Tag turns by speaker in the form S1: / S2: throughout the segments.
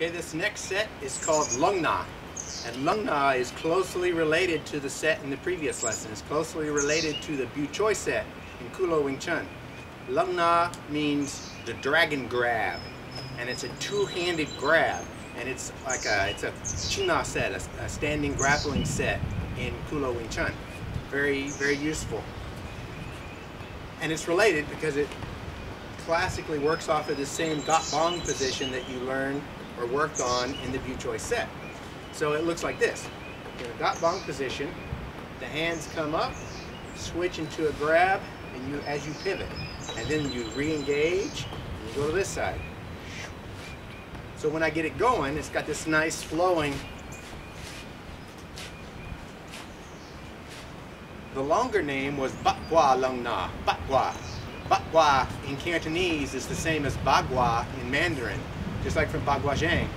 S1: Okay, this next set is called Lung Na. And Lung Na is closely related to the set in the previous lesson. It's closely related to the Biu Choi set in Kulo Wing Chun. Lung Na means the dragon grab. And it's a two-handed grab. And it's like it's a China set, a standing grappling set in Kulo Wing Chun. Very, very useful. And it's related because it classically works off of the same got bong position that you learned or worked on in the Biu Choi set. So it looks like this. In a got bong position, the hands come up, switch into a grab, and as you pivot. And then you re-engage, and you go to this side. So when I get it going, it's got this nice flowing. The longer name was Bakwa Lung Na, Bakwa. Bakwa in Cantonese is the same as Bagua in Mandarin, just like from Bagua Zhang.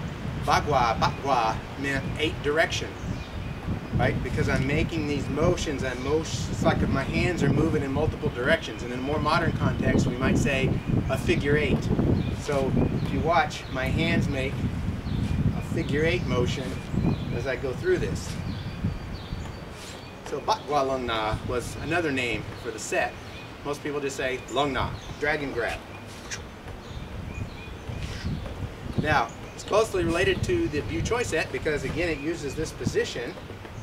S1: Bakwa meant 8 direction, right? Because I'm making these motions, it's like my hands are moving in multiple directions. And in a more modern context, we might say a figure 8. So if you watch, my hands make a figure 8 motion as I go through this. So Bakwa Lung Na was another name for the set. Most people just say Lung Na, dragon grab. Now, it's closely related to the Biu Choi set because again it uses this position,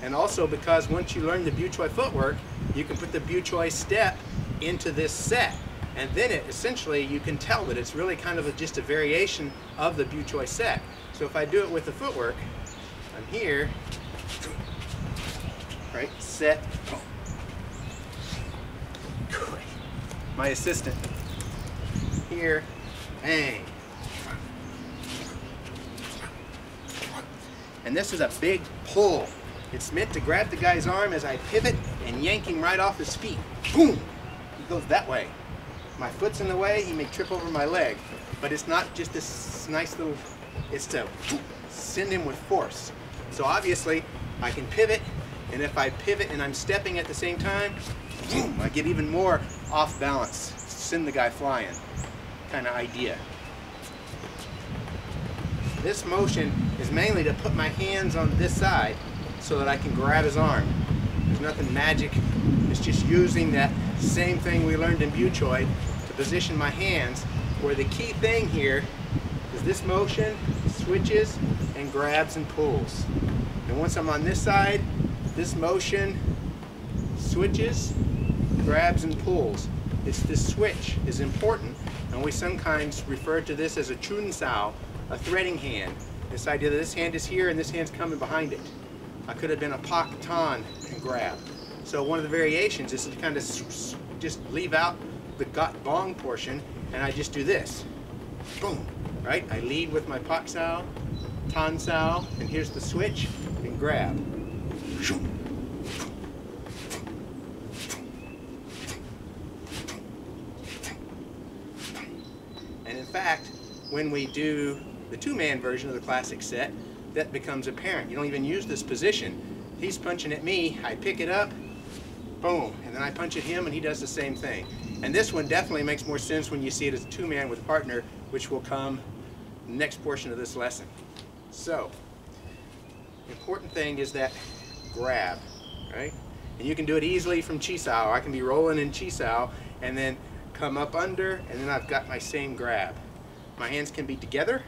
S1: and also because once you learn the Biu Choi footwork, you can put the Biu Choi step into this set. And then essentially you can tell that it's really kind of just a variation of the Biu Choi set. So if I do it with the footwork, I'm here, right, set, my assistant, here, bang. And this is a big pull. It's meant to grab the guy's arm as I pivot and yank him right off his feet. Boom! He goes that way. My foot's in the way, he may trip over my leg. But it's not just this nice little, it's to send him with force. So obviously, I can pivot, and if I pivot and I'm stepping at the same time, boom, I get even more off balance. Send the guy flying kind of idea. This motion is mainly to put my hands on this side so that I can grab his arm. There's nothing magic. It's just using that same thing we learned in Biu Choi to position my hands, where the key thing here is this motion switches and grabs and pulls. And once I'm on this side, this motion switches, grabs and pulls. It's this switch is important, and we sometimes refer to this as a chun sao, a threading hand. This idea that this hand is here and this hand's coming behind it. I could have been a pak tan and grab. So one of the variations is to kind of just leave out the got bong portion, and I just do this. Boom, right? I lead with my pak sao, tan sao, and here's the switch, and grab. And in fact, when we do the two-man version of the classic set, that becomes apparent. You don't even use this position. He's punching at me, I pick it up, boom, and then I punch at him and he does the same thing. And this one definitely makes more sense when you see it as a two-man with a partner, which will come in the next portion of this lesson. So, the important thing is that grab, right? And you can do it easily from chi sao. I can be rolling in chi sao and then come up under, and then I've got my same grab. My hands can be together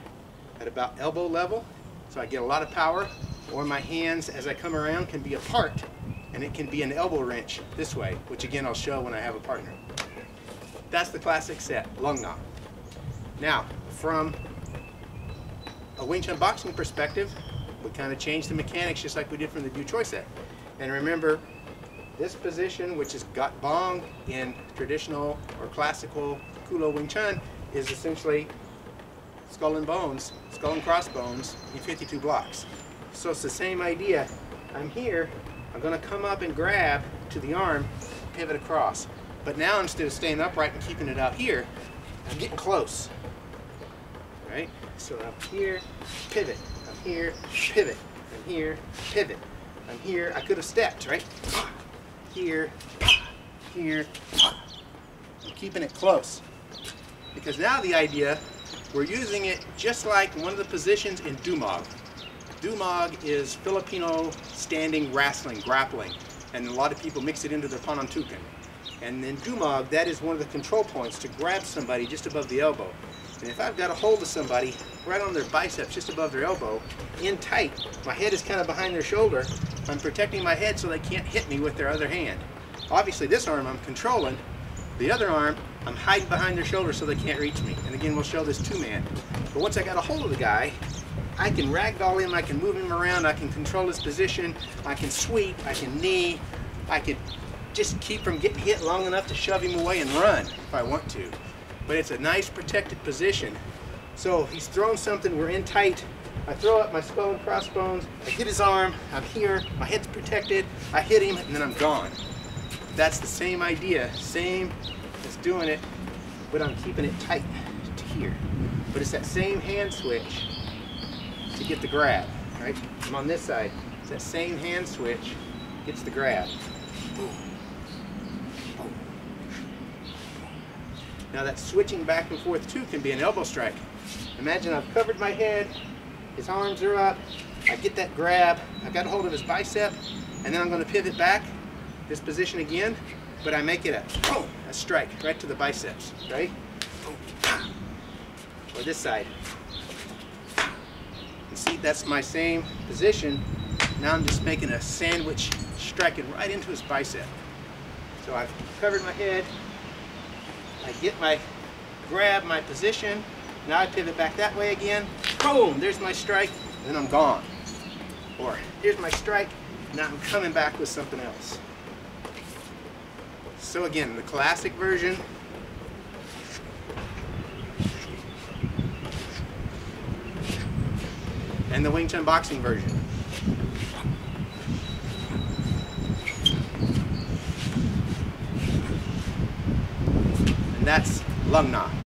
S1: at about elbow level, so I get a lot of power, or my hands as I come around can be apart, and it can be an elbow wrench this way, which again I'll show when I have a partner. That's the classic set, Lung Na. Now, from a Wing Chun Boxing perspective, we kind of changed the mechanics just like we did from the Biu Choi set. And remember, this position, which is got bong in traditional or classical Kulo Wing Chun, is essentially skull and crossbones in 52 blocks. So it's the same idea. I'm here, I'm going to come up and grab to the arm, pivot across. But now instead of staying upright and keeping it out here, I'm getting close. Right? So I'm here, pivot. I'm here, pivot. I'm here, pivot. I'm here, I could have stepped, right? Here, here. I'm keeping it close. Because now the idea we're using it just like one of the positions in Dumog. Dumog is Filipino standing wrestling, grappling, and a lot of people mix it into their panantukan. And then Dumog, that is one of the control points to grab somebody just above the elbow. And if I've got a hold of somebody right on their biceps, just above their elbow, in tight, my head is kind of behind their shoulder, I'm protecting my head so they can't hit me with their other hand. Obviously this arm I'm controlling, the other arm I'm hiding behind their shoulder so they can't reach me. And again, we'll show this two-man. But once I got a hold of the guy, I can ragdoll him, I can move him around, I can control his position, I can sweep, I can knee, I could just keep from getting hit long enough to shove him away and run if I want to. But it's a nice protected position. So he's throwing something, we're in tight, I throw up my skull and crossbones, I hit his arm, I'm here, my head's protected, I hit him, and then I'm gone. That's the same idea, same as doing it, but I'm keeping it tight to here. But it's that same hand switch to get the grab, right? I'm on this side, it's that same hand switch gets the grab. Boom. Boom. Now that switching back and forth too can be an elbow strike. Imagine I've covered my head, his arms are up, I get that grab, I got a hold of his bicep, and then I'm going to pivot back, this position again, but I make it a strike right to the biceps, right? Or this side. You see, that's my same position. Now I'm just making a sandwich, striking right into his bicep. So I've covered my head, I get my grab, my position, now I pivot back that way again, boom, there's my strike, and then I'm gone. Or here's my strike, now I'm coming back with something else. So again, the classic version, and the Wing Chun Boxing version. And that's Lung Na.